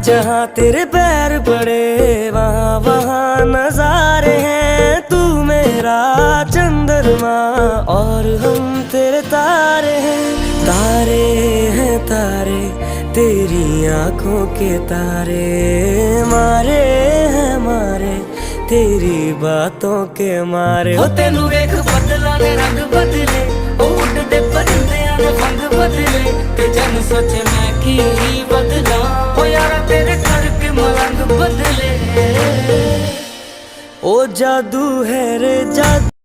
जहाँ तेरे पैर पड़े वहाँ वहाँ नजारे हैं। तू मेरा चंद्रमा और हम तेरे तारे हैं। तारे हैं तारे तेरी आंखों के तारे, मारे हैं मारे तेरी बातों के मारे। हो तेनू वेख बदला ने रंग बदले, उड़दे परिंदियां ने फंग बदले, ते जन सोचे मैं की बदला। हो यारा तेरे करके मलंग बदले। ओ जादू है रे जादू।